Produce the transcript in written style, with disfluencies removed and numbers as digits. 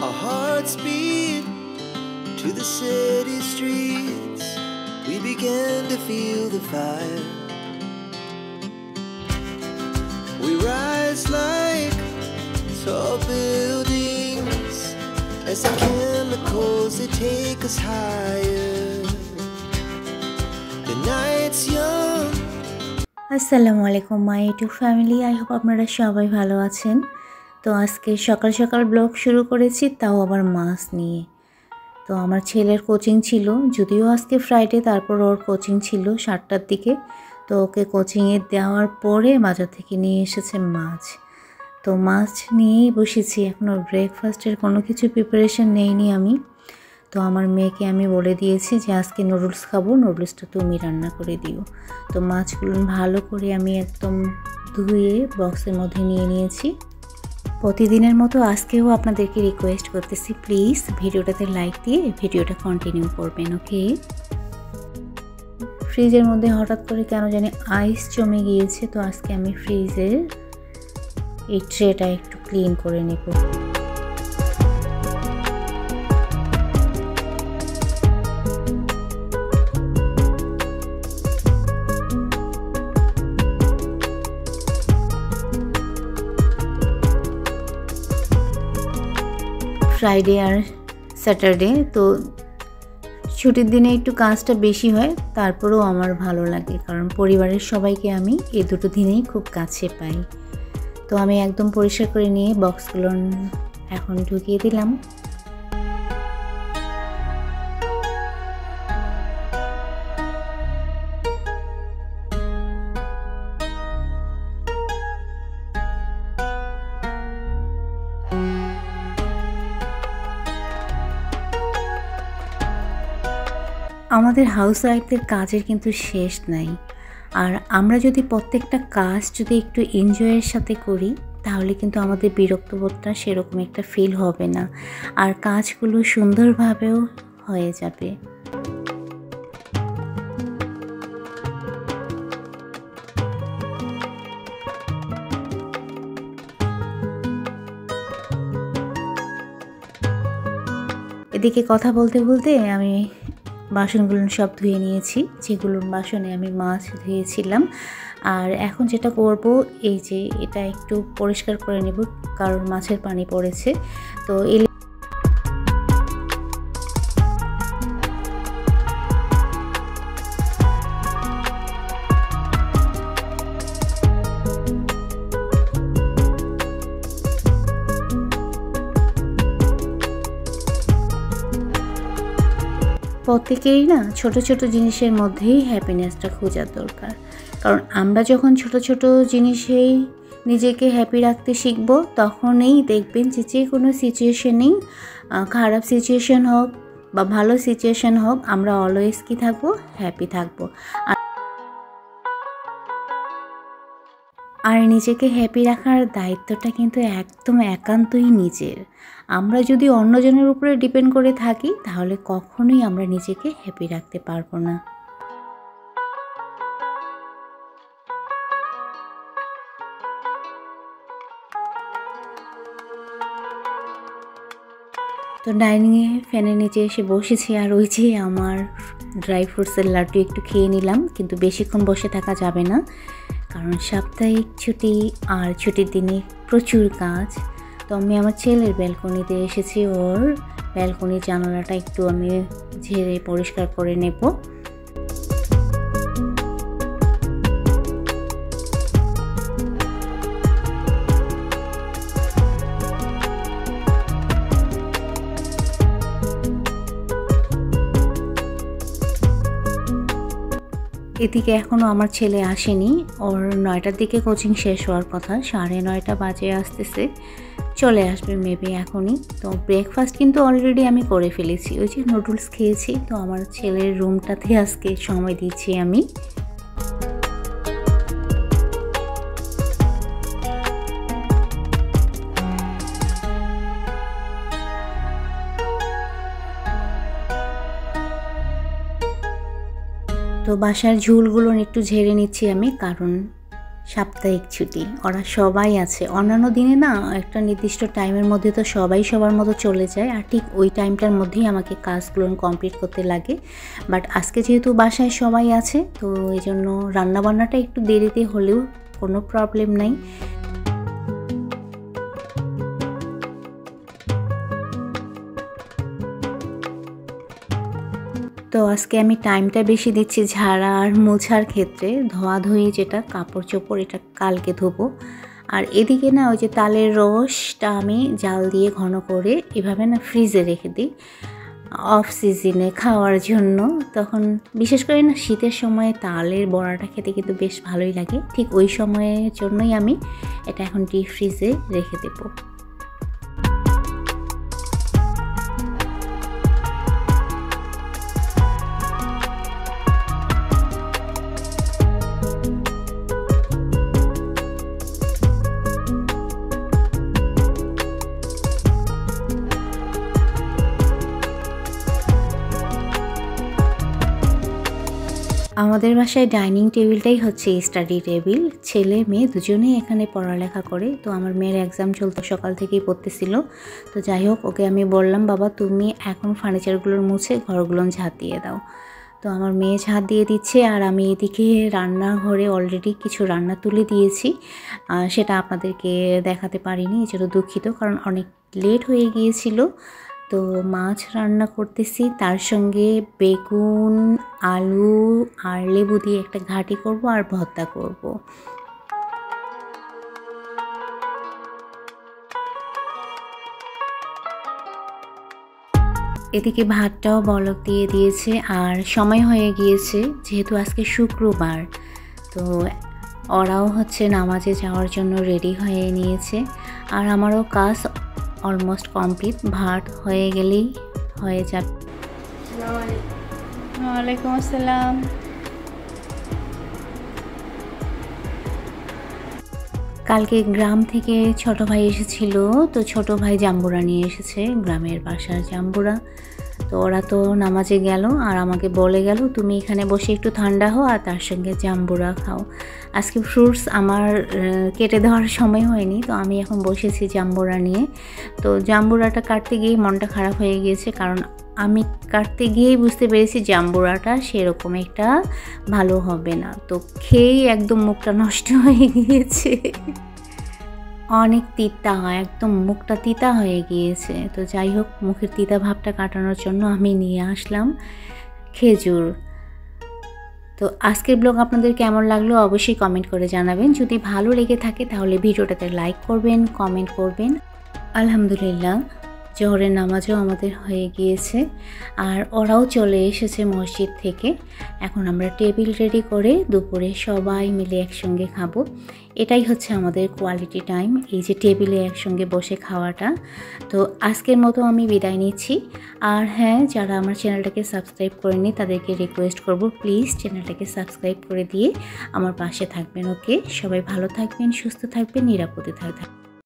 Our hearts beat to the city streets. We began to feel the fire. We rise like tall buildings as the chemicals they take us higher. The night's young. আসসালামু আলাইকুম my YouTube family, I hope আপনারা সবাই ভালো আছেন। তো আজকে সকাল সকাল ব্লগ শুরু করেছি, তাও আবার মাছ নিয়ে। তো আমার ছেলের কোচিং ছিল, যদিও আজকে ফ্রাইডে, তারপর ওর কোচিং ছিল 7টার দিকে। তো ওকে কোচিংয়ে দেওয়ার পরে বাজার থেকে নিয়ে এসেছে মাছ। তো মাছ নিয়েই বসেছি, এখনও ব্রেকফাস্টের কোনো কিছু প্রিপারেশন নেইনি আমি। তো আমার মেয়েকে আমি বলে দিয়েছি যে আজকে নুডলস খাবো, নুডলসটা তুমি রান্না করে দিও। তো মাছগুলো ভালো করে আমি একদম ধুয়ে বক্সের মধ্যে নিয়ে নিয়েছি। প্রতিদিনের মতো আজকেও আপনাদেরকে রিকোয়েস্ট করতেছি, প্লিজ ভিডিওটাতে লাইক দিয়ে ভিডিওটা কন্টিনিউ করবেন, ওকে। ফ্রিজের মধ্যে হঠাৎ করে কেন জানি আইস জমে গিয়েছে, তো আজকে আমি ফ্রিজের এই ট্রেটা একটু ক্লিন করে নেব। ফ্রাইডে আর স্যাটারডে তো ছুটির দিনে একটু কাজটা বেশি হয়, তারপরেও আমার ভালো লাগে, কারণ পরিবারের সবাইকে আমি এই দুটো দিনেই খুব কাছে পাই। তো আমি একদম পরিষ্কার করে নিয়ে বক্সগুলো এখন ঢুকিয়ে দিলাম। আমাদের হাউস ওয়াইফদের কাজের কিন্তু শেষ নাই, আর আমরা যদি প্রত্যেকটা কাজ যদি একটু এনজয়ের সাথে করি, তাহলে কিন্তু আমাদের বিরক্তবোধটা সেরকম একটা ফিল হবে না, আর কাজগুলো সুন্দরভাবেও হয়ে যাবে। এদিকে কথা বলতে বলতে আমি বাসনগুলো সব ধুয়ে নিয়েছি, যেগুলো বাসনে আমি মাছ ধুয়েছিলাম। আর এখন যেটা করব, এই যে এটা একটু পরিষ্কার করে নেব, কারণ মাছের পানি পড়েছে। তো প্রত্যেকেরই না ছোট ছোট জিনিসের মধ্যেই হ্যাপিনেসটা খোঁজার দরকার, কারণ আমরা যখন ছোট ছোট জিনিসেই নিজেকে হ্যাপি রাখতে শিখব, তখনই দেখবেন যে যে কোনো সিচুয়েশনেই, খারাপ সিচুয়েশন হোক বা ভালো সিচুয়েশন হোক, আমরা অলওয়েজ কি থাকবো, হ্যাপি থাকবো। আর নিজেকে হ্যাপি রাখার দায়িত্বটা কিন্তু একদম একান্তই নিজের। আমরা যদি অন্যজনের উপরে ডিপেন্ড করে থাকি, তাহলে কখনোই আমরা নিজেকে হ্যাপি রাখতে পারবো না। তো ডাইনিংয়ে ফ্যানের নিচে এসে বসেছি, আর ওই যে আমার ড্রাই ফ্রুটসের লাড্ডু একটু খেয়ে নিলাম, কিন্তু বেশিক্ষণ বসে থাকা যাবে না, কারণ সাপ্তাহিক ছুটি আর ছুটির দিনে প্রচুর কাজ। তো আমি আমার ছেলের ব্যালকনিতে এসেছি, ওর ব্যালকনির জানালাটা একটু আমি ঝেড়ে পরিষ্কার করে নেব। এদিকে এখনও আমার ছেলে আসেনি, ওর 9টার দিকে কোচিং শেষ হওয়ার কথা, 9:30 বাজে আসতেছে, চলে আসবে মেবি এখনই। তো ব্রেকফাস্ট কিন্তু অলরেডি আমি করে ফেলেছি, ওই যে নুডলস খেয়েছি। তো আমার ছেলের রুমটাতে আজকে সময় দিচ্ছি আমি। তো বাসার ঝুলগুলো একটু ঝেড়ে নিচ্ছি আমি, কারণ সাপ্তাহিক ছুটি, ওরা সবাই আছে। অন্যান্য দিনে না একটা নির্দিষ্ট টাইমের মধ্যে তো সবাই সবার মতো চলে যায়, আর ঠিক ওই টাইমটার মধ্যেই আমাকে কাজগুলো কমপ্লিট করতে লাগে। বাট আজকে যেহেতু বাসায় সবাই আছে, তো এই জন্য রান্নাবান্নাটা একটু দেরিতে হলেও কোনো প্রবলেম নাই। তো আজকে আমি টাইমটা বেশি দিচ্ছি ঝাড়া আর মোছার ক্ষেত্রে। ধোয়াধুয়ি যেটা কাপড় চোপড়, এটা কালকে ধোবো। আর এদিকে না ওই যে তালের রসটা আমি জাল দিয়ে ঘন করে এভাবে না ফ্রিজে রেখে দিই অফ সিজনে খাওয়ার জন্য। তখন বিশেষ করে না শীতের সময় তালের বড়াটা খেতে কিন্তু বেশ ভালোই লাগে। ঠিক ওই সময়ের জন্যই আমি এটা এখন ডিপ ফ্রিজে রেখে দেবো। আমাদের বাসায় ডাইনিং টেবিলটাই হচ্ছে স্টাডি টেবিল। ছেলে মেয়ে দুজনেই এখানে পড়ালেখা করে। তো আমার মেয়ের এক্সাম চলতো, সকাল থেকেই পড়তেছিল। তো যাই হোক, ওকে আমি বললাম, বাবা তুমি এখন ফার্নিচারগুলোর মুছে ঘরগুলো ঝাঁট দিয়ে দাও। তো আমার মেয়ে ঝাঁট দিয়ে দিচ্ছে, আর আমি এদিকে রান্নাঘরে অলরেডি কিছু রান্না তুলে দিয়েছি। সেটা আপনাদেরকে দেখাতে পারিনি, এজন্য দুঃখিত, কারণ অনেক লেট হয়ে গিয়েছিল। তো মাছ রান্না করতেছি, তার সঙ্গে বেগুন, আলু আর লেবু দিয়ে একটা ঘাঁটি করব আর ভর্তা করব। এদিকে ভাতটাও বলক দিয়ে দিয়েছে, আর সময় হয়ে গিয়েছে যেহেতু আজকে শুক্রবার। তো ওরাও হচ্ছে নামাজে যাওয়ার জন্য রেডি হয়ে নিয়েছে, আর আমারও কাজ অলমোস্ট কমপ্লিট। ভাত হয়ে গেলেই হয়ে যাবে। ওয়ালাইকুম আসসালাম। কালকে গ্রাম থেকে ছোট ভাই এসেছিল। তো ছোট ভাই জাম্বুরা নিয়ে এসেছে, গ্রামের বাসার জাম্বুরা। তো ওরা তো নামাজে গেল, আর আমাকে বলে গেল তুমি এখানে বসে একটু ঠান্ডা হও আর তার সঙ্গে জাম্বুরা খাও। আজকে ফ্রুটস আমার কেটে দেওয়ার সময় হয়নি, তো আমি এখন বসেছি জাম্বুরা নিয়ে। তো জাম্বুরাটা কাটতে গিয়ে মনটা খারাপ হয়ে গিয়েছে, কারণ আমি কাটতে গিয়েই বুঝতে পেরেছি জাম্বুরাটা সেরকম একটা ভালো হবে না। তো খেয়েই একদম মুখটা নষ্ট হয়ে গিয়েছে, অনেক তিতা, একদম মুখটা তিতা হয়ে গিয়েছে। তো যাই হোক, মুখের তিতা ভাবটা কাটানোর জন্য আমি নিয়ে আসলাম খেজুর। তো আজকের ব্লগ আপনাদের কেমন লাগলো অবশ্যই কমেন্ট করে জানাবেন। যদি ভালো লেগে থাকে তাহলে ভিডিওটাতে লাইক করবেন, কমেন্ট করবেন। আলহামদুলিল্লাহ, জোহরের নামাজও আমাদের হয়ে গিয়েছে, আর ওরাও চলে এসেছে মসজিদ থেকে। এখন আমরা টেবিল রেডি করে দুপুরে সবাই মিলে একসঙ্গে খাবো। এটাই হচ্ছে আমাদের কোয়ালিটি টাইম, এই যে টেবিলে একসঙ্গে বসে খাওয়াটা। তো আজকের মতো আমি বিদায় নিচ্ছি। আর হ্যাঁ, যারা আমার চ্যানেলটাকে সাবস্ক্রাইব করেনি তাদেরকে রিকোয়েস্ট করব, প্লিজ চ্যানেলটাকে সাবস্ক্রাইব করে দিয়ে আমার পাশে থাকবেন। ওকে, সবাই ভালো থাকবেন, সুস্থ থাকবেন, নিরাপদে থাকবেন।